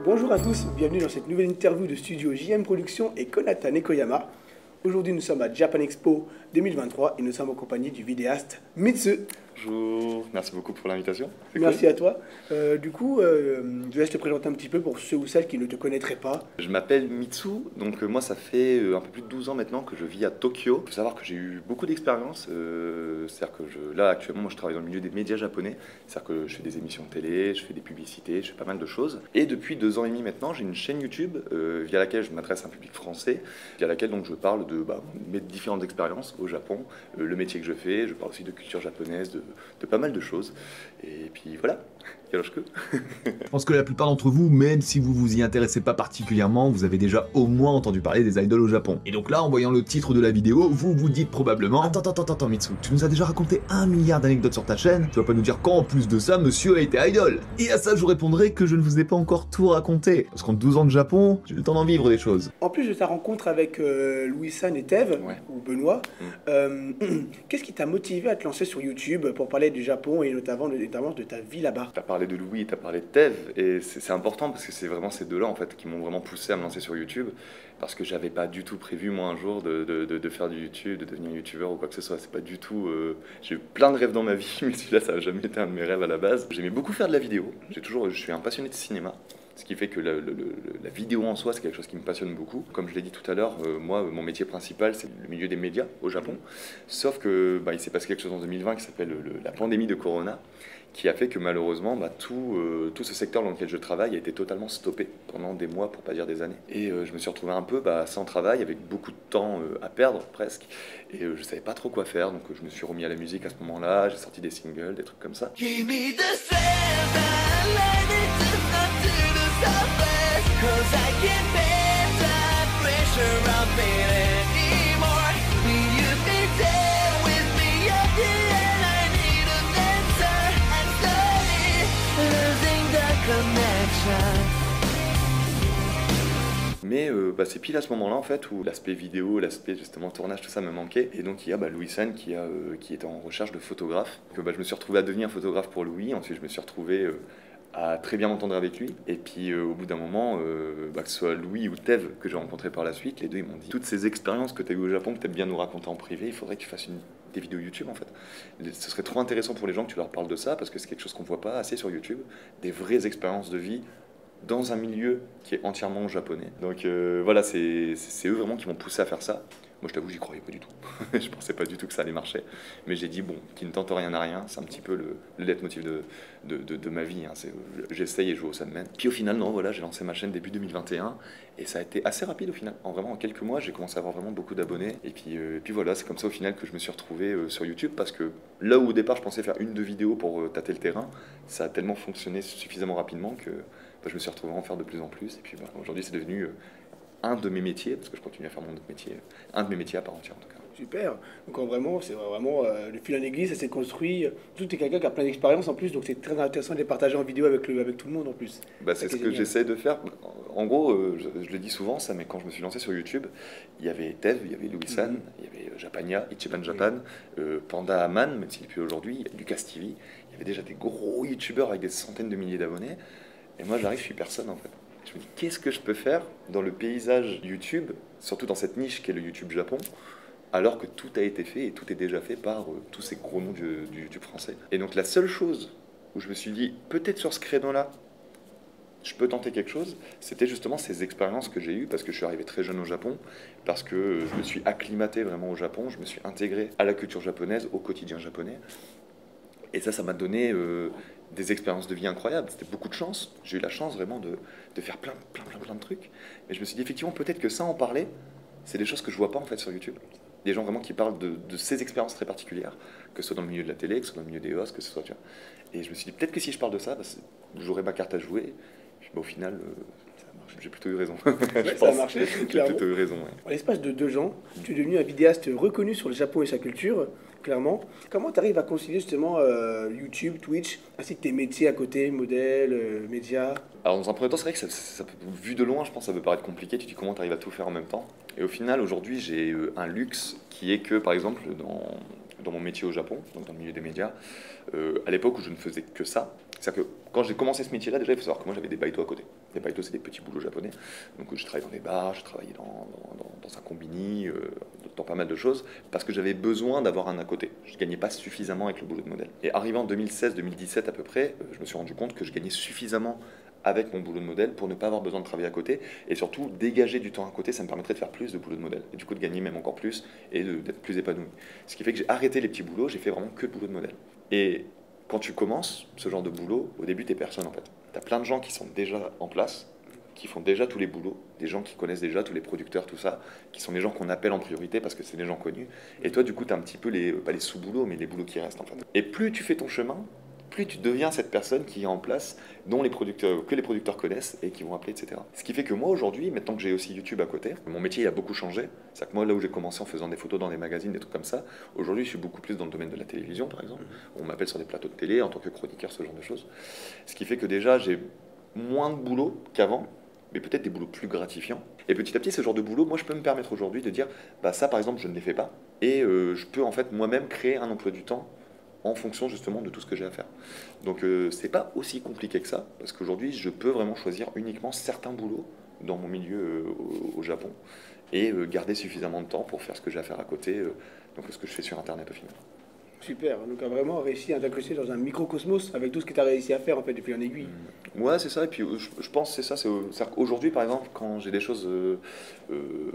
Bonjour à tous, bienvenue dans cette nouvelle interview de studio JM Productions et Konata Nekoyama. Aujourd'hui nous sommes à Japan Expo 2023 et nous sommes en compagnie du vidéaste Mitsu. Bonjour, merci beaucoup pour l'invitation. Merci à toi. Je vais te présenter un petit peu pour ceux ou celles qui ne te connaîtraient pas. Je m'appelle Mitsu, donc moi ça fait un peu plus de 12 ans maintenant que je vis à Tokyo. Il faut savoir que j'ai eu beaucoup d'expérience, c'est-à-dire que là actuellement moi je travaille dans le milieu des médias japonais, c'est-à-dire que je fais des émissions de télé, je fais des publicités, je fais pas mal de choses. Et depuis 2 ans et demi maintenant j'ai une chaîne YouTube via laquelle je m'adresse à un public français, via laquelle donc je parle de mes différentes expériences au Japon, le métier que je fais, je parle aussi de culture japonaise, de pas mal de choses. Et puis voilà, Yoroshku. Je pense que la plupart d'entre vous, même si vous vous y intéressez pas particulièrement, vous avez déjà au moins entendu parler des idoles au Japon. Et donc là, en voyant le titre de la vidéo, vous vous dites probablement Attends Mitsu, tu nous as déjà raconté 1 milliard d'anecdotes sur ta chaîne, tu vas pas nous dire qu'en plus de ça, monsieur a été idol. Et à ça, je vous répondrai que je ne vous ai pas encore tout raconté. Parce qu'en 12 ans de Japon, j'ai eu le temps d'en vivre des choses. En plus de ta rencontre avec Louis-san et Tev, ou Benoît, qu'est-ce qui t'a motivé à te lancer sur YouTube pour parler du Japon et notamment de ta vie là-bas? T'as parlé de Louis, t'as parlé de Tev, et c'est important parce que c'est vraiment ces deux-là en fait qui m'ont vraiment poussé à me lancer sur YouTube, parce que j'avais pas du tout prévu moi un jour de faire du YouTube, de devenir youtubeur ou quoi que ce soit. C'est pas du tout. J'ai eu plein de rêves dans ma vie, mais celui-là ça a jamais été un de mes rêves à la base. J'aimais beaucoup faire de la vidéo. Je suis un passionné de cinéma. Ce qui fait que la vidéo en soi, c'est quelque chose qui me passionne beaucoup. Comme je l'ai dit tout à l'heure, moi, mon métier principal, c'est le milieu des médias au Japon. Sauf que il s'est passé quelque chose en 2020 qui s'appelle la pandémie de Corona, qui a fait que malheureusement, tout ce secteur dans lequel je travaille a été totalement stoppé pendant des mois, pour pas dire des années. Et je me suis retrouvé un peu sans travail, avec beaucoup de temps à perdre presque. Et je savais pas trop quoi faire, donc je me suis remis à la musique à ce moment-là. J'ai sorti des singles, des trucs comme ça. Cause I can't bear the pressure of it anymore. Will you be there with me at the end? I need an answer. I'm slowly losing the connection. Mais c'est pile à ce moment-là en fait où l'aspect vidéo, l'aspect justement tournage, tout ça me manquait. Et donc il y a Louis-san qui était en recherche de photographe. Je me suis retrouvé à devenir photographe pour Louis. Ensuite je me suis retrouvé à très bien m'entendre avec lui. Et puis au bout d'un moment, que ce soit Louis ou Tev que j'ai rencontré par la suite, les deux ils m'ont dit toutes ces expériences que tu as eues au Japon, que tu aimes bien nous raconter en privé, il faudrait que tu fasses des vidéos YouTube en fait. Ce serait trop intéressant pour les gens que tu leur parles de ça, parce que c'est quelque chose qu'on voit pas assez sur YouTube, des vraies expériences de vie dans un milieu qui est entièrement japonais. Donc voilà, c'est eux vraiment qui m'ont poussé à faire ça. Moi je t'avoue, j'y croyais pas du tout. Je pensais pas du tout que ça allait marcher. Mais j'ai dit, bon, qui ne tente rien n'a rien. C'est un petit peu le leitmotiv de ma vie. Hein. J'essaye et je joue au Sandman. Puis au final, non, voilà, j'ai lancé ma chaîne début 2021. Et ça a été assez rapide au final. En quelques mois, j'ai commencé à avoir vraiment beaucoup d'abonnés. Et puis voilà, c'est comme ça au final que je me suis retrouvé sur YouTube. Parce que là où au départ, je pensais faire 1-2 vidéos pour tâter le terrain, ça a tellement fonctionné suffisamment rapidement que je me suis retrouvé à en faire de plus en plus. Et puis aujourd'hui, c'est devenu un de mes métiers, parce que je continue à faire mon autre métier, un de mes métiers à part entière en tout cas. Super, donc vraiment, c'est vraiment le fil en aiguille, ça s'est construit. Tout est quelqu'un qui a plein d'expérience en plus, donc c'est très intéressant de les partager en vidéo avec tout le monde en plus. C'est ce que j'essaie de faire. En gros, je le dis souvent ça, mais quand je me suis lancé sur YouTube, il y avait Tev, il y avait Louis-san, il y avait Japania, Ichiban Japan, Panda Aman, même s'il est plus aujourd'hui, il y a Lucas TV, il y avait déjà des gros youtubeurs avec des centaines de milliers d'abonnés. Et moi j'arrive, je suis personne en fait. Je me dis, qu'est-ce que je peux faire dans le paysage YouTube, surtout dans cette niche qu'est le YouTube Japon, alors que tout a été fait et tout est déjà fait par tous ces gros noms du YouTube français. Et donc la seule chose où je me suis dit, peut-être sur ce créneau-là, je peux tenter quelque chose, c'était justement ces expériences que j'ai eues, parce que je suis arrivé très jeune au Japon, parce que je me suis acclimaté vraiment au Japon, je me suis intégré à la culture japonaise, au quotidien japonais. Et ça m'a donné des expériences de vie incroyables. C'était beaucoup de chance. J'ai eu la chance vraiment de faire plein de trucs. Mais je me suis dit, effectivement, peut-être que ça, en parler, c'est des choses que je vois pas en fait sur YouTube. Des gens vraiment qui parlent de ces expériences très particulières, que ce soit dans le milieu de la télé, que ce soit dans le milieu des hosts, que ce soit... Tu vois. Et je me suis dit, peut-être que si je parle de ça, j'aurai ma carte à jouer. Puis, au final... j'ai plutôt eu raison. Ça a marché, j'ai plutôt eu raison. Ouais. En l'espace de 2 ans, tu es devenu un vidéaste reconnu sur le Japon et sa culture, clairement. Comment tu arrives à concilier justement YouTube, Twitch, ainsi que tes métiers à côté, modèles, médias? Alors dans un premier temps, c'est vrai que vu de loin, je pense que ça peut paraître compliqué. Tu te dis comment tu arrives à tout faire en même temps. Et au final, aujourd'hui, j'ai un luxe qui est que, par exemple, dans mon métier au Japon, donc dans le milieu des médias, à l'époque où je ne faisais que ça, C'est-à-dire que quand j'ai commencé ce métier-là, déjà, il faut savoir que moi, j'avais des baito à côté. Les baito, c'est des petits boulots japonais. Donc, je travaillais dans des bars, je travaillais dans un combini, dans pas mal de choses, parce que j'avais besoin d'avoir un à côté. Je ne gagnais pas suffisamment avec le boulot de modèle. Et arrivé en 2016-2017 à peu près, je me suis rendu compte que je gagnais suffisamment avec mon boulot de modèle pour ne pas avoir besoin de travailler à côté. Et surtout, dégager du temps à côté, ça me permettrait de faire plus de boulot de modèle. Et du coup, de gagner même encore plus et d'être plus épanoui. Ce qui fait que j'ai arrêté les petits boulots, j'ai fait vraiment que de boulot de modèle. Et quand tu commences ce genre de boulot, au début, t'es personne en fait. T'as plein de gens qui sont déjà en place, qui font déjà tous les boulots, des gens qui connaissent déjà tous les producteurs, tout ça, qui sont des gens qu'on appelle en priorité parce que c'est des gens connus. Et toi, du coup, t'as un petit peu pas les sous-boulots, mais les boulots qui restent en fait. Et plus tu fais ton chemin, plus tu deviens cette personne qui est en place, dont que les producteurs connaissent et qui vont appeler, etc. Ce qui fait que moi, aujourd'hui, maintenant que j'ai aussi YouTube à côté, mon métier il a beaucoup changé. C'est-à-dire que moi, là où j'ai commencé en faisant des photos dans des magazines, des trucs comme ça, aujourd'hui, je suis beaucoup plus dans le domaine de la télévision, par exemple. On m'appelle sur des plateaux de télé en tant que chroniqueur, ce genre de choses. Ce qui fait que déjà, j'ai moins de boulot qu'avant, mais peut-être des boulots plus gratifiants. Et petit à petit, ce genre de boulot, moi, je peux me permettre aujourd'hui de dire, bah ça, par exemple, je ne les fais pas. Et je peux, en fait, moi-même créer un emploi du temps en fonction justement de tout ce que j'ai à faire. Donc c'est pas aussi compliqué que ça, parce qu'aujourd'hui je peux vraiment choisir uniquement certains boulots dans mon milieu au Japon et garder suffisamment de temps pour faire ce que j'ai à faire à côté, donc ce que je fais sur internet au final. Super, donc tu as vraiment réussi à t'incruster dans un microcosmos avec tout ce que tu as réussi à faire en fait depuis en aiguille. Ouais, c'est ça, et puis je pense que c'est ça, c'est-à-dire qu'aujourd'hui par exemple, quand j'ai des choses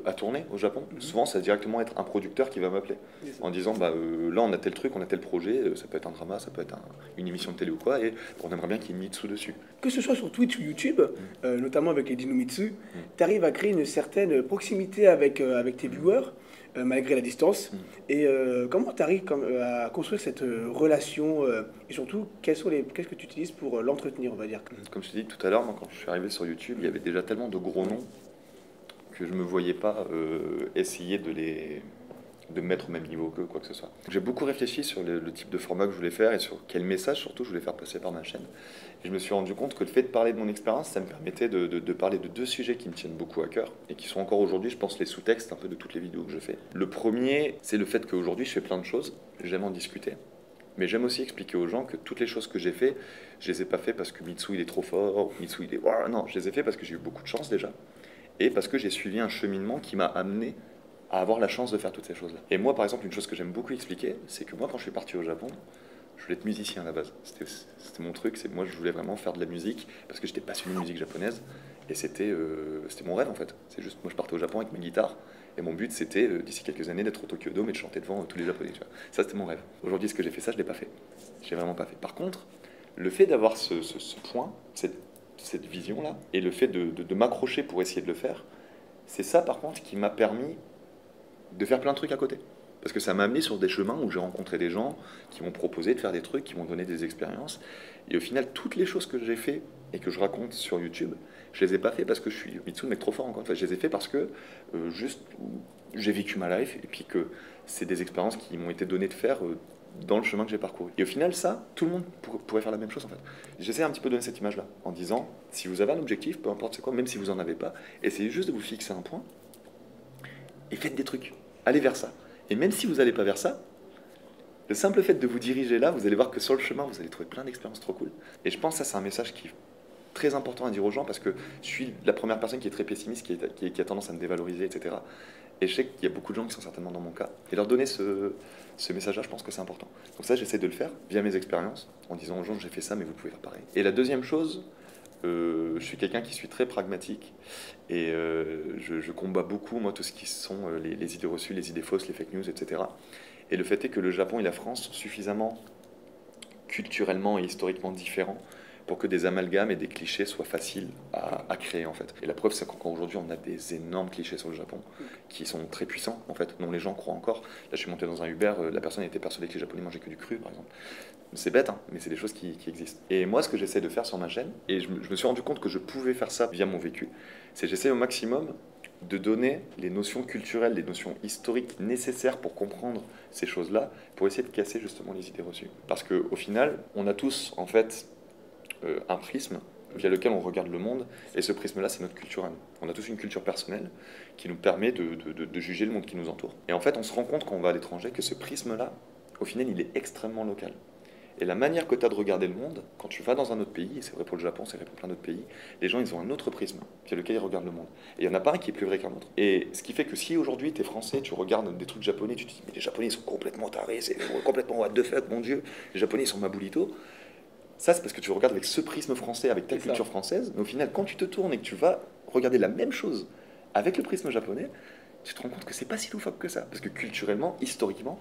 à tourner au Japon, souvent ça va directement être un producteur qui va m'appeler en disant bah, là on a tel truc, on a tel projet, ça peut être un drama, ça peut être une émission de télé ou quoi, et on aimerait bien qu'il y ait Mitsu dessus. Que ce soit sur Twitch ou YouTube, notamment avec les Dinomitsu, tu arrives à créer une certaine proximité avec tes viewers, malgré la distance. Et comment tu arrives à construire cette relation et surtout, qu'est-ce que tu utilises pour l'entretenir, on va dire? Comme je t'ai dit tout à l'heure, moi, quand je suis arrivé sur YouTube, il y avait déjà tellement de gros noms que je ne me voyais pas essayer de me mettre au même niveau qu'eux, quoi que ce soit. J'ai beaucoup réfléchi sur le type de format que je voulais faire et sur quel message surtout je voulais faire passer par ma chaîne. Et je me suis rendu compte que le fait de parler de mon expérience, ça me permettait de parler de deux sujets qui me tiennent beaucoup à cœur et qui sont encore aujourd'hui, je pense, les sous-textes un peu de toutes les vidéos que je fais. Le premier, c'est le fait qu'aujourd'hui je fais plein de choses, j'aime en discuter. Mais j'aime aussi expliquer aux gens que toutes les choses que j'ai fait, je les ai pas fait parce que Mitsu il est trop fort, Mitsu il est... Non, je les ai fait parce que j'ai eu beaucoup de chance déjà. Et parce que j'ai suivi un cheminement qui m'a amené à avoir la chance de faire toutes ces choses-là. Et moi, par exemple, une chose que j'aime beaucoup expliquer, c'est que moi, quand je suis parti au Japon, je voulais être musicien à la base. C'était mon truc, moi, je voulais vraiment faire de la musique, parce que j'étais passionné de musique japonaise, et c'était mon rêve, en fait. C'est juste, moi, je partais au Japon avec ma guitare, et mon but, c'était, d'ici quelques années, d'être au Tokyo Dome et de chanter devant tous les Japonais, tu vois. Ça, c'était mon rêve. Aujourd'hui, est-ce que j'ai fait ça? Je l'ai pas fait. Je l'ai vraiment pas fait. Par contre, le fait d'avoir ce point, cette vision-là, et le fait de m'accrocher pour essayer de le faire, c'est ça, par contre, qui m'a permis de faire plein de trucs à côté. Parce que ça m'a amené sur des chemins où j'ai rencontré des gens qui m'ont proposé de faire des trucs, qui m'ont donné des expériences. Et au final, toutes les choses que j'ai fait et que je raconte sur YouTube, je les ai pas fait parce que je suis Mitsu, le mec trop fort encore. Enfin, je les ai fait parce que juste j'ai vécu ma life et puis que c'est des expériences qui m'ont été données de faire dans le chemin que j'ai parcouru. Et au final, ça, tout le monde pourrait faire la même chose en fait. J'essaie un petit peu de donner cette image-là en disant, si vous avez un objectif, peu importe c'est quoi, même si vous en avez pas, essayez juste de vous fixer un point et faites des trucs. Allez vers ça. Et même si vous n'allez pas vers ça, le simple fait de vous diriger là, vous allez voir que sur le chemin, vous allez trouver plein d'expériences trop cool. Et je pense que ça, c'est un message qui est très important à dire aux gens parce que je suis la première personne qui est très pessimiste, qui a tendance à me dévaloriser, etc. Et je sais qu'il y a beaucoup de gens qui sont certainement dans mon cas. Et leur donner ce message-là, je pense que c'est important. Donc ça, j'essaie de le faire via mes expériences, en disant aux gens, j'ai fait ça, mais vous pouvez faire pareil. Et la deuxième chose, je suis quelqu'un qui suis très pragmatique et je combats beaucoup, moi, tout ce qui sont les idées reçues, les idées fausses, les fake news, etc. Et le fait est que le Japon et la France sont suffisamment culturellement et historiquement différents pour que des amalgames et des clichés soient faciles à créer en fait. Et la preuve, c'est qu'aujourd'hui on a des énormes clichés sur le Japon qui sont très puissants en fait, dont les gens croient encore. Là je suis monté dans un Uber, la personne était persuadée que les Japonais mangeaient que du cru par exemple. C'est bête, hein, mais c'est des choses qui existent. Et moi ce que j'essaie de faire sur ma chaîne, et je me suis rendu compte que je pouvais faire ça via mon vécu, c'est j'essaie au maximum de donner les notions culturelles, les notions historiques nécessaires pour comprendre ces choses-là, pour essayer de casser justement les idées reçues. Parce qu'au final, on a tous en fait un prisme via lequel on regarde le monde, et ce prisme-là, c'est notre culture à nous. On a tous une culture personnelle qui nous permet de juger le monde qui nous entoure. Et en fait, on se rend compte quand on va à l'étranger que ce prisme-là, au final, il est extrêmement local. Et la manière que tu as de regarder le monde, quand tu vas dans un autre pays, et c'est vrai pour le Japon, c'est vrai pour plein d'autres pays, les gens, ils ont un autre prisme, via lequel ils regardent le monde. Et il n'y en a pas un qui est plus vrai qu'un autre. Et ce qui fait que si aujourd'hui, tu es français, tu regardes des trucs japonais, tu te dis, mais les Japonais, ils sont complètement tarés, c'est complètement what the fuck, mon Dieu, les Japonais, ils sont mabulito. Ça, c'est parce que tu regardes avec ce prisme français, avec ta culture française, mais au final, quand tu te tournes et que tu vas regarder la même chose avec le prisme japonais, tu te rends compte que c'est pas si loufoque que ça. Parce que culturellement, historiquement,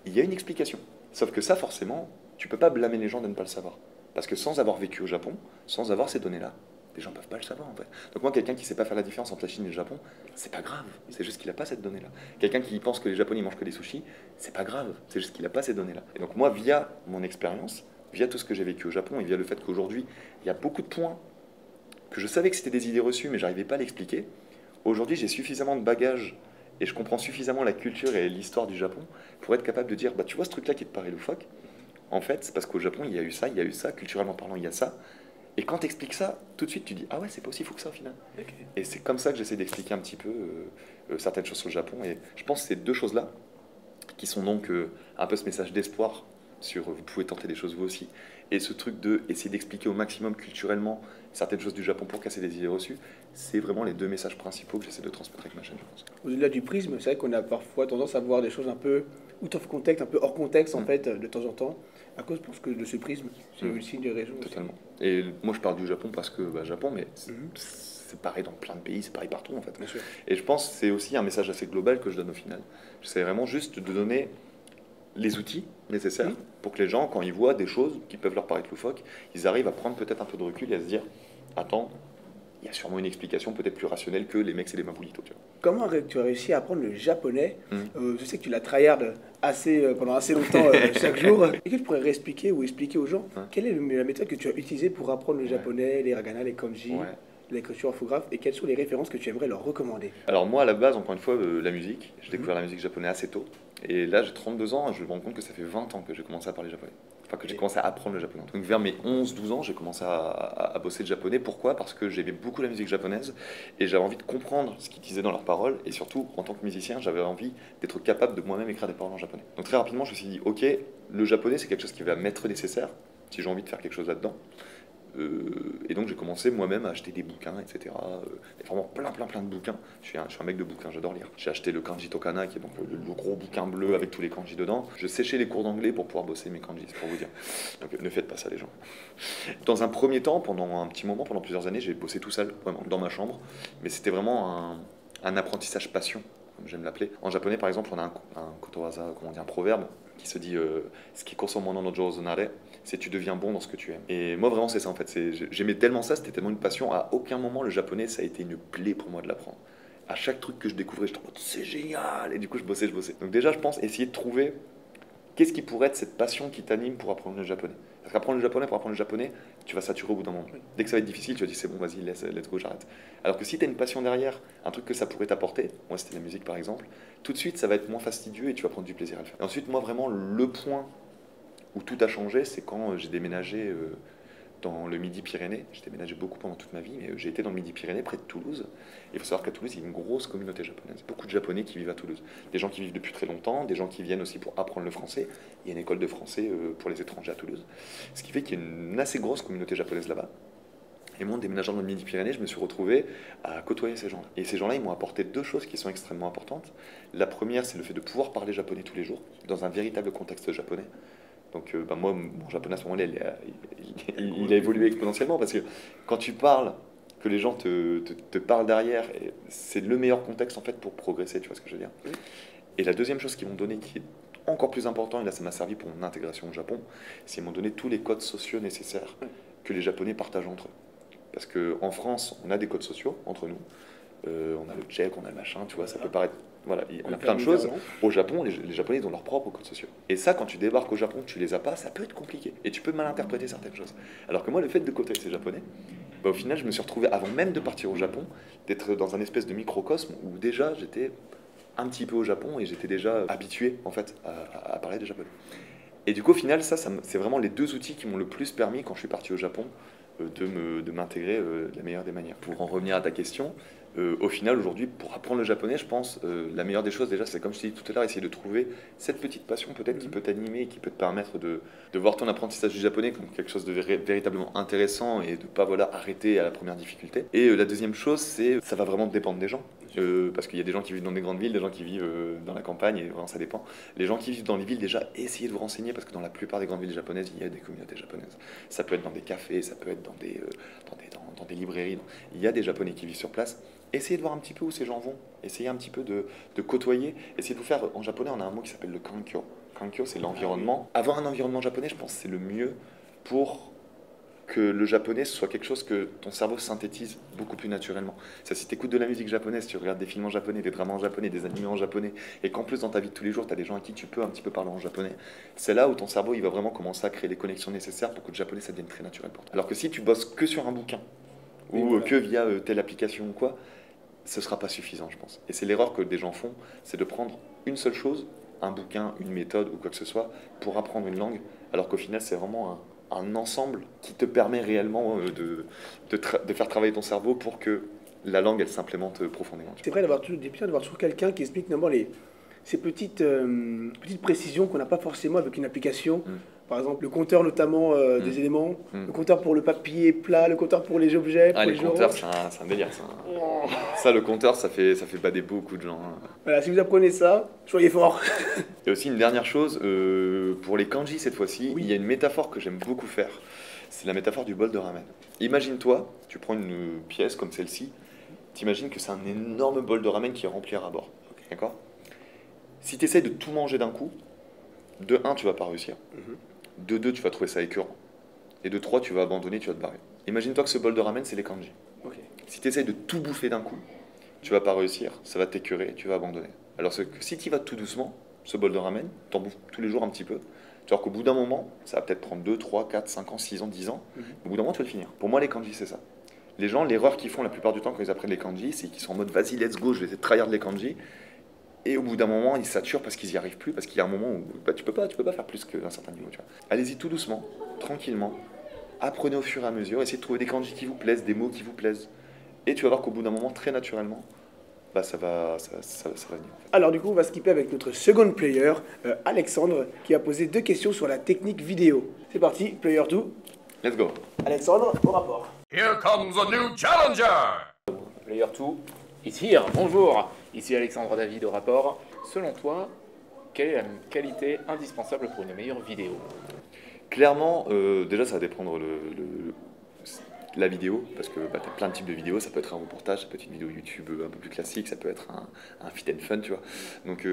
il y a une explication. Sauf que ça, forcément, tu peux pas blâmer les gens de ne pas le savoir. Parce que sans avoir vécu au Japon, sans avoir ces données-là, les gens peuvent pas le savoir en fait. Donc moi, quelqu'un qui sait pas faire la différence entre la Chine et le Japon, c'est pas grave. C'est juste qu'il a pas cette donnée-là. Quelqu'un qui pense que les Japonais mangent que des sushis, c'est pas grave. C'est juste qu'il a pas ces données-là. Et donc moi, via mon expérience, via tout ce que j'ai vécu au Japon et via le fait qu'aujourd'hui, il y a beaucoup de points que je savais que c'était des idées reçues, mais j'arrivais pas à l'expliquer. Aujourd'hui, j'ai suffisamment de bagages et je comprends suffisamment la culture et l'histoire du Japon pour être capable de dire, bah tu vois ce truc-là qui te paraît loufoque, en fait, c'est parce qu'au Japon, il y a eu ça, culturellement parlant, il y a ça. Et quand tu expliques ça, tout de suite, tu dis, ah ouais, c'est pas aussi fou que ça au final. Ok. Et c'est comme ça que j'essaie d'expliquer un petit peu certaines choses sur le Japon. Et je pense que ces deux choses-là, qui sont donc un peu ce message d'espoir sur vous pouvez tenter des choses vous aussi, et ce truc de essayer d'expliquer au maximum culturellement certaines choses du Japon pour casser des idées reçues, c'est vraiment les deux messages principaux que j'essaie de transmettre avec ma chaîne, je pense. Au-delà du prisme, c'est vrai qu'on a parfois tendance à voir des choses un peu out of context, un peu hors contexte en fait, de temps en temps, à cause parce que de ce prisme. C'est aussi une des raisons. Totalement. Et moi, je parle du Japon parce que Japon, mais c'est pareil dans plein de pays, c'est pareil partout en fait. Bien sûr. Et je pense que c'est aussi un message assez global que je donne au final. J'essaie vraiment juste de donner les outils nécessaires pour que les gens, quand ils voient des choses qui peuvent leur paraître loufoques, ils arrivent à prendre peut-être un peu de recul et à se dire, attends, il y a sûrement une explication peut-être plus rationnelle que les mecs c'est des maboulitos. Tu vois. Comment tu as réussi à apprendre le japonais Je sais que tu l'as tryhard pendant assez longtemps chaque jour. Est-ce que tu pourrais réexpliquer ou expliquer aux gens quelle est la méthode que tu as utilisée pour apprendre le japonais, les hiragana, les kanji, l'écriture orthographe, et quelles sont les références que tu aimerais leur recommander? Alors moi, à la base, encore une fois, la musique. J'ai découvert la musique japonaise assez tôt. Et là, j'ai 32 ans et je me rends compte que ça fait 20 ans que j'ai commencé à parler japonais. Enfin, que j'ai commencé à apprendre le japonais. Donc vers mes 11-12 ans, j'ai commencé à bosser le japonais. Pourquoi? Parce que j'aimais beaucoup la musique japonaise et j'avais envie de comprendre ce qu'ils disaient dans leurs paroles. Et surtout, en tant que musicien, j'avais envie d'être capable de moi-même écrire des paroles en japonais. Donc très rapidement, je me suis dit, ok, le japonais, c'est quelque chose qui va m'être nécessaire si j'ai envie de faire quelque chose là-dedans. Et donc j'ai commencé moi-même à acheter des bouquins, etc. Vraiment plein de bouquins. Je suis un mec de bouquins, j'adore lire. J'ai acheté le Kanji Tokana, qui est donc le gros bouquin bleu avec tous les kanji dedans. Je séchais les cours d'anglais pour pouvoir bosser mes kanjis, c'est pour vous dire. Donc ne faites pas ça les gens. Dans un premier temps, pendant un petit moment, pendant plusieurs années, j'ai bossé tout seul, vraiment, dans ma chambre. Mais c'était vraiment un apprentissage passion, comme j'aime l'appeler. En japonais, par exemple, on a un kotowaza, comment on dit, un proverbe qui se dit ce qui consomme mon no jouzu nare, c'est tu deviens bon dans ce que tu aimes. Et moi vraiment c'est ça en fait, j'aimais tellement ça, c'était tellement une passion, à aucun moment le japonais ça a été une plaie pour moi de l'apprendre. À chaque truc que je découvrais, j'étais en mode c'est génial, et du coup je bossais. Donc déjà je pense essayer de trouver qu'est-ce qui pourrait être cette passion qui t'anime pour apprendre le japonais. Parce qu'apprendre le japonais, pour apprendre le japonais, tu vas saturer au bout d'un moment. Dès que ça va être difficile, tu vas dire c'est bon, vas-y, let's go, j'arrête. Alors que si tu as une passion derrière, un truc que ça pourrait t'apporter, moi c'était la musique par exemple, tout de suite ça va être moins fastidieux et tu vas prendre du plaisir à le faire. Et ensuite, moi vraiment, le point où tout a changé, c'est quand j'ai déménagé dans le Midi-Pyrénées. J'ai déménagé beaucoup pendant toute ma vie, mais j'ai été dans le Midi-Pyrénées, près de Toulouse. Il faut savoir qu'à Toulouse, il y a une grosse communauté japonaise. Beaucoup de Japonais qui vivent à Toulouse. Des gens qui vivent depuis très longtemps, des gens qui viennent aussi pour apprendre le français. Il y a une école de français pour les étrangers à Toulouse. Ce qui fait qu'il y a une assez grosse communauté japonaise là-bas. Et moi, en déménageant dans le Midi-Pyrénées, je me suis retrouvé à côtoyer ces gens-là. Et ces gens-là, ils m'ont apporté deux choses qui sont extrêmement importantes. La première, c'est le fait de pouvoir parler japonais tous les jours, dans un véritable contexte japonais. Donc moi, mon japonais à ce moment-là, il a évolué exponentiellement parce que quand tu parles, que les gens te parlent derrière, c'est le meilleur contexte en fait pour progresser, tu vois ce que je veux dire. Oui. Et la deuxième chose qu'ils m'ont donné, qui est encore plus important, et là ça m'a servi pour mon intégration au Japon, c'est qu'ils m'ont donné tous les codes sociaux nécessaires que les Japonais partagent entre eux. Parce qu'en France, on a des codes sociaux entre nous. On a le check, on a le machin, tu vois, ça peut paraître... Voilà, on a plein de choses. Au Japon, les Japonais ils ont leurs propres codes sociaux. Et ça, quand tu débarques au Japon, tu les as pas, ça peut être compliqué. Et tu peux mal interpréter certaines choses. Alors que moi, le fait de côtoyer ces Japonais, au final, je me suis retrouvé, avant même de partir au Japon, d'être dans un espèce de microcosme où déjà j'étais un petit peu au Japon et j'étais déjà habitué, en fait, à parler de japonais. Et du coup, au final, c'est vraiment les deux outils qui m'ont le plus permis, quand je suis parti au Japon, de m'intégrer de la meilleure des manières. Pour en revenir à ta question, Au final, aujourd'hui, pour apprendre le japonais, je pense, la meilleure des choses, déjà, c'est comme je t'ai dit tout à l'heure, essayer de trouver cette petite passion peut-être qui peut t'animer, qui peut te permettre de voir ton apprentissage du japonais comme quelque chose de véritablement intéressant et de pas arrêter à la première difficulté. Et la deuxième chose, c'est ça va vraiment dépendre des gens. Parce qu'il y a des gens qui vivent dans des grandes villes, des gens qui vivent dans la campagne, et vraiment ça dépend. Les gens qui vivent dans les villes, déjà, essayez de vous renseigner, parce que dans la plupart des grandes villes japonaises, il y a des communautés japonaises. Ça peut être dans des cafés, ça peut être dans des librairies. Il y a des Japonais qui vivent sur place. Essayez de voir un petit peu où ces gens vont. Essayez un petit peu de côtoyer. Essayez de vous faire... En japonais, on a un mot qui s'appelle le kankyo. Kankyo, c'est l'environnement. Avoir un environnement japonais, je pense, c'est le mieux pour que le japonais soit quelque chose que ton cerveau synthétise beaucoup plus naturellement. Ça, si tu écoutes de la musique japonaise, tu regardes des films en japonais, des dramas en japonais, des animés en japonais, et qu'en plus dans ta vie de tous les jours, tu as des gens à qui tu peux un petit peu parler en japonais, c'est là où ton cerveau il va vraiment commencer à créer les connexions nécessaires pour que le japonais ça devienne très naturel pour toi. Alors que si tu bosses que sur un bouquin, ou que via telle application ou quoi, ce sera pas suffisant, je pense. Et c'est l'erreur que des gens font, c'est de prendre une seule chose, un bouquin, une méthode ou quoi que ce soit, pour apprendre une langue, alors qu'au final c'est vraiment un ensemble qui te permet réellement de faire travailler ton cerveau pour que la langue elle s'implémente profondément. C'est vrai d'avoir toujours quelqu'un qui explique notamment ces petites précisions qu'on n'a pas forcément avec une application. Par exemple, le compteur notamment des éléments, le compteur pour le papier plat, le compteur pour les objets, pour les les compteurs, c'est un délire ça. Ça, le compteur, ça fait bader beaucoup de gens. Voilà, si vous apprenez ça, soyez fort. Et aussi une dernière chose, pour les kanji cette fois-ci, il y a une métaphore que j'aime beaucoup faire. C'est la métaphore du bol de ramen. Imagine-toi, tu prends une pièce comme celle-ci, t'imagines que c'est un énorme bol de ramen qui est rempli à ras-bord. D'accord ? Si tu essaies de tout manger d'un coup, de 1, tu vas pas réussir. De 2, tu vas trouver ça écœurant. Et de 3, tu vas abandonner, tu vas te barrer. Imagine-toi que ce bol de ramen, c'est les kanji. Si tu essaies de tout bouffer d'un coup, tu vas pas réussir, ça va t'écœurer, tu vas abandonner. Alors que si tu y vas tout doucement, ce bol de ramen, tu en bouffes tous les jours un petit peu, tu vois qu'au bout d'un moment, ça va peut-être prendre 2, 3, 4, 5 ans, 6 ans, 10 ans, au bout d'un moment, tu vas le finir. Pour moi, les kanji, c'est ça. Les gens, l'erreur qu'ils font la plupart du temps quand ils apprennent les kanji, c'est qu'ils sont en mode vas-y, let's go, je vais essayer de tryhard les kanji. Et au bout d'un moment, ils saturent parce qu'ils n'y arrivent plus, parce qu'il y a un moment où tu peux pas faire plus qu'un certain niveau. Tu vois. Allez-y tout doucement, tranquillement, apprenez au fur et à mesure, essayez de trouver des kanji qui vous plaisent, des mots qui vous plaisent. Et tu vas voir qu'au bout d'un moment, très naturellement, ça va venir. En fait. Alors du coup, on va skipper avec notre second player, Alexandre, qui a posé 2 questions sur la technique vidéo. C'est parti, player 2. Let's go. Alexandre, au rapport. Here comes a new challenger! Player 2 is here. Bonjour, ici Alexandre David au rapport. Selon toi, quelle est la qualité indispensable pour une meilleure vidéo? Clairement, déjà ça va dépendre la vidéo, parce que tu as plein de types de vidéos, ça peut être un reportage, ça peut être une vidéo YouTube un peu plus classique, ça peut être un fit and fun, tu vois. Donc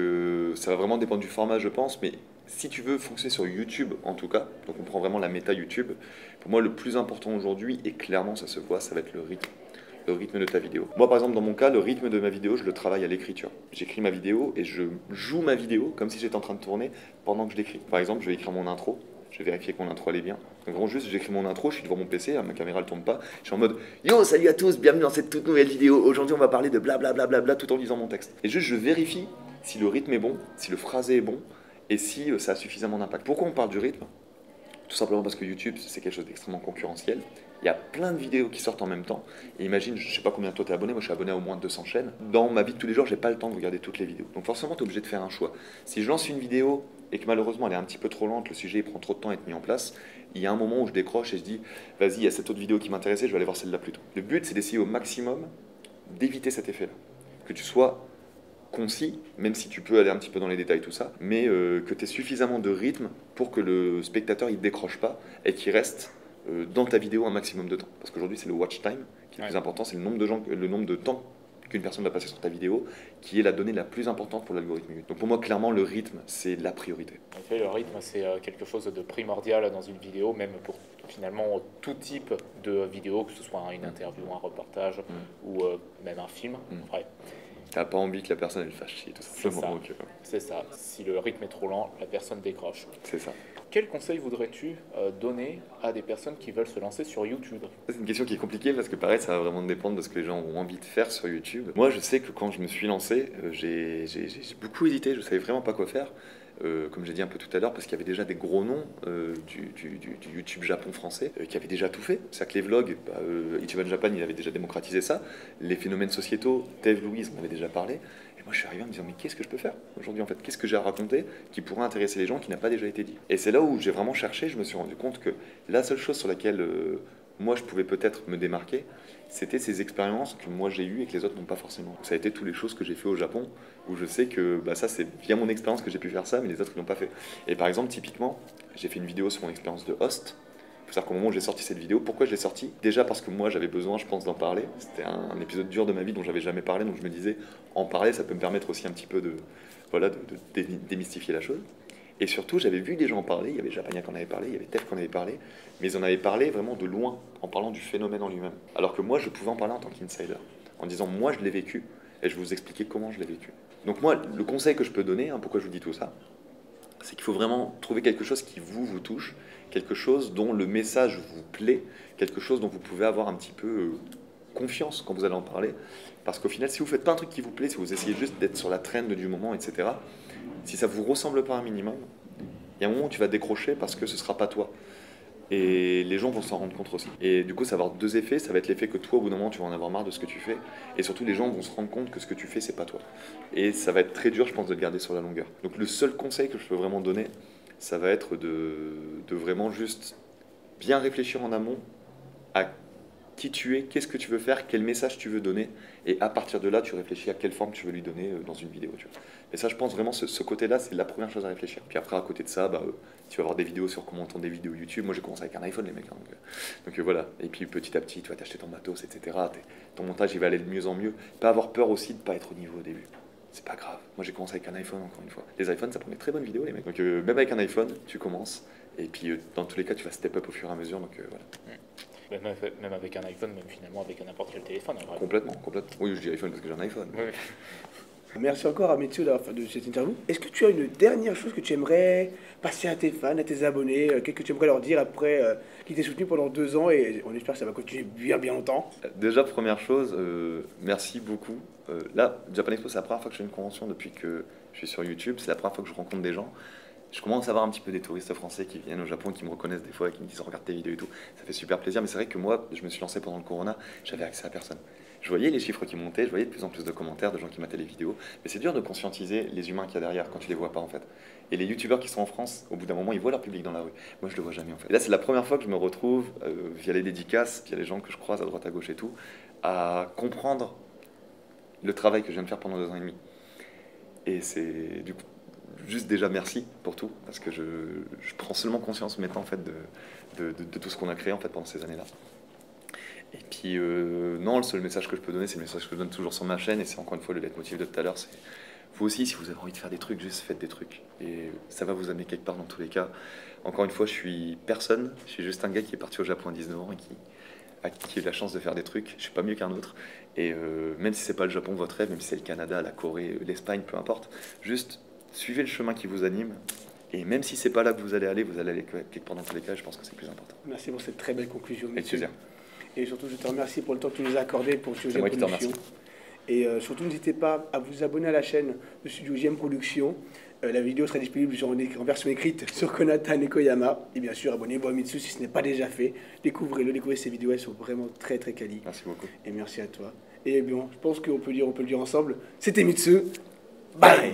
ça va vraiment dépendre du format, je pense, mais si tu veux fonctionner sur YouTube en tout cas, donc on prend vraiment la méta YouTube, pour moi le plus important aujourd'hui, et clairement ça se voit, ça va être le rythme de ta vidéo. Moi par exemple dans mon cas, le rythme de ma vidéo, je le travaille à l'écriture. J'écris ma vidéo et je joue ma vidéo comme si j'étais en train de tourner pendant que je l'écris. Par exemple, je vais écrire mon intro, je vais vérifier que mon intro elle est bien. Donc vraiment juste j'écris mon intro, je suis devant mon PC, ma caméra elle tourne pas, je suis en mode yo salut à tous, bienvenue dans cette toute nouvelle vidéo. Aujourd'hui on va parler de blablabla tout en lisant mon texte. Et juste je vérifie si le rythme est bon, si le phrasé est bon et si ça a suffisamment d'impact. Pourquoi on parle du rythme ? Tout simplement parce que YouTube c'est quelque chose d'extrêmement concurrentiel. Il y a plein de vidéos qui sortent en même temps. Et imagine, je sais pas combien de toi t'es abonné, moi je suis abonné à au moins 200 chaînes. Dans ma vie de tous les jours, j'ai pas le temps de regarder toutes les vidéos. Donc forcément, tu es obligé de faire un choix. Si je lance une vidéo et que malheureusement elle est un petit peu trop lente, le sujet il prend trop de temps à être mis en place, il y a un moment où je décroche et je dis, vas-y, il y a cette autre vidéo qui m'intéressait, je vais aller voir celle-là plutôt. Le but, c'est d'essayer au maximum d'éviter cet effet-là. Que tu sois concis, même si tu peux aller un petit peu dans les détails, tout ça, mais que tu aies suffisamment de rythme pour que le spectateur il décroche pas et qu'il reste dans ta vidéo un maximum de temps. Parce qu'aujourd'hui, c'est le watch time qui est le plus important, c'est le nombre de temps qu'une personne va passer sur ta vidéo, qui est la donnée la plus importante pour l'algorithme YouTube. Donc pour moi, clairement, le rythme, c'est la priorité. En fait, le rythme, c'est quelque chose de primordial dans une vidéo, même pour finalement tout type de vidéo, que ce soit une interview, un reportage ou même un film. Ouais. T'as pas envie que la personne elle fasse chier, tout simplement. C'est ça. Si le rythme est trop lent, la personne décroche. C'est ça. Quel conseil voudrais-tu donner à des personnes qui veulent se lancer sur YouTube? C'est une question qui est compliquée parce que pareil, ça va vraiment dépendre de ce que les gens ont envie de faire sur YouTube. Moi, je sais que quand je me suis lancé, j'ai beaucoup hésité, je savais vraiment pas quoi faire. comme j'ai dit un peu tout à l'heure, parce qu'il y avait déjà des gros noms du YouTube Japon français qui avaient déjà tout fait. C'est-à-dire que les vlogs, Ichiban Japan, il avait déjà démocratisé ça. Les phénomènes sociétaux, Dave Louise m'en avait déjà parlé. Et moi, je suis arrivé en me disant, mais qu'est-ce que je peux faire aujourd'hui en fait? Qu'est-ce que j'ai à raconter qui pourrait intéresser les gens, qui n'a pas déjà été dit? Et c'est là où j'ai vraiment cherché, je me suis rendu compte que la seule chose sur laquelle moi je pouvais peut-être me démarquer, c'était ces expériences que moi j'ai eues et que les autres n'ont pas forcément. Ça a été toutes les choses que j'ai fait au Japon, où je sais que ça c'est via mon expérience que j'ai pu faire ça, mais les autres ne l'ont pas fait. Et par exemple, typiquement, j'ai fait une vidéo sur mon expérience de host. Il faut savoir qu'au moment où j'ai sorti cette vidéo, pourquoi je l'ai sortie? Déjà parce que moi j'avais besoin, je pense, d'en parler. C'était un épisode dur de ma vie dont j'avais jamais parlé, donc je me disais, en parler, ça peut me permettre aussi un petit peu de démystifier la chose. Et surtout, j'avais vu des gens en parler, il y avait Japania qui en avait parlé, il y avait Tef qui en avait parlé, mais ils en avaient parlé vraiment de loin, en parlant du phénomène en lui-même. Alors que moi, je pouvais en parler en tant qu'insider, en disant, moi, je l'ai vécu, et je vais vous expliquer comment je l'ai vécu. Donc moi, le conseil que je peux donner, pourquoi je vous dis tout ça, c'est qu'il faut vraiment trouver quelque chose qui vous touche, quelque chose dont le message vous plaît, quelque chose dont vous pouvez avoir un petit peu confiance quand vous allez en parler. Parce qu'au final, si vous ne faites pas un truc qui vous plaît, si vous essayez juste d'être sur la trend du moment, etc., si ça ne vous ressemble pas un minimum, il y a un moment où tu vas décrocher parce que ce ne sera pas toi. Et les gens vont s'en rendre compte aussi. Et du coup, ça va avoir deux effets. Ça va être l'effet que toi, au bout d'un moment, tu vas en avoir marre de ce que tu fais. Et surtout, les gens vont se rendre compte que ce que tu fais, c'est pas toi. Et ça va être très dur, je pense, de le garder sur la longueur. Donc le seul conseil que je peux vraiment donner, ça va être de vraiment juste bien réfléchir en amont à qui tu es, qu'est-ce que tu veux faire, quel message tu veux donner, et à partir de là, tu réfléchis à quelle forme tu veux lui donner dans une vidéo. Tu vois. Et ça, je pense vraiment, ce côté-là, c'est la première chose à réfléchir. Puis après, à côté de ça, tu vas avoir des vidéos sur comment tourner des vidéos YouTube. Moi, j'ai commencé avec un iPhone, les mecs. Hein, donc voilà. Et puis petit à petit, tu vas t'acheter ton matos, etc. Ton montage, il va aller de mieux en mieux. Pas avoir peur aussi de ne pas être au niveau au début. C'est pas grave. Moi, j'ai commencé avec un iPhone, encore une fois. Les iPhones, ça prend des très bonnes vidéos, les mecs. Donc même avec un iPhone, tu commences. Et puis dans tous les cas, tu vas step up au fur et à mesure. Donc voilà. Même avec un iPhone, même finalement avec n'importe quel téléphone. Complètement. Oui, je dis iPhone parce que j'ai un iPhone. Oui. Merci encore à Mitsu de cette interview. Est-ce que tu as une dernière chose que tu aimerais passer à tes fans, à tes abonnés, quelque que tu aimerais leur dire après qu'ils t'aient soutenu pendant 2 ans et on espère que ça va continuer bien longtemps? Déjà, première chose, merci beaucoup. Là, Japan Expo, c'est la première fois que je fais une convention depuis que je suis sur YouTube. C'est la première fois que je rencontre des gens. Je commence à avoir un petit peu des touristes français qui viennent au Japon, qui me reconnaissent des fois, qui me disent regarde tes vidéos et tout. Ça fait super plaisir, mais c'est vrai que moi, je me suis lancé pendant le Corona, j'avais accès à personne. Je voyais les chiffres qui montaient, je voyais de plus en plus de commentaires, de gens qui mataient les vidéos, mais c'est dur de conscientiser les humains qu'il y a derrière quand tu les vois pas en fait. Et les youtubeurs qui sont en France, au bout d'un moment, ils voient leur public dans la rue. Moi, je le vois jamais en fait. Et là, c'est la première fois que je me retrouve, via les dédicaces, via les gens que je croise à droite à gauche et tout, à comprendre le travail que je viens de faire pendant 2 ans et demi. Et c'est du coup juste déjà merci pour tout, parce que je prends seulement conscience maintenant en fait de tout ce qu'on a créé en fait pendant ces années-là. Et puis non, le seul message que je peux donner, c'est le message que je donne toujours sur ma chaîne, et c'est encore une fois le leitmotiv de tout à l'heure, c'est vous aussi, si vous avez envie de faire des trucs, juste faites des trucs, et ça va vous amener quelque part dans tous les cas. Encore une fois, je suis personne, je suis juste un gars qui est parti au Japon à 19 ans et qui a eu la chance de faire des trucs. Je suis pas mieux qu'un autre, et même si c'est pas le Japon votre rêve, même si c'est le Canada, la Corée, l'Espagne, peu importe, juste suivez le chemin qui vous anime, et même si c'est pas là que vous allez aller quelque part dans tous les cas. Je pense que c'est le plus important. Merci pour cette très belle conclusion. Avec plaisir. Et surtout, je te remercie pour le temps que tu nous as accordé pour Studio C'est JM moi qui te Production. Et surtout, n'hésitez pas à vous abonner à la chaîne de Studio JM Production. La vidéo sera disponible en version écrite sur Konata Nekoyama. Et bien sûr, abonnez-vous à Mitsu si ce n'est pas déjà fait. Découvrez-le, découvrez ses vidéos, elles sont vraiment très quali. Merci beaucoup. Et merci à toi. Et bien, je pense qu'on peut le dire ensemble. C'était Mitsu. Bye.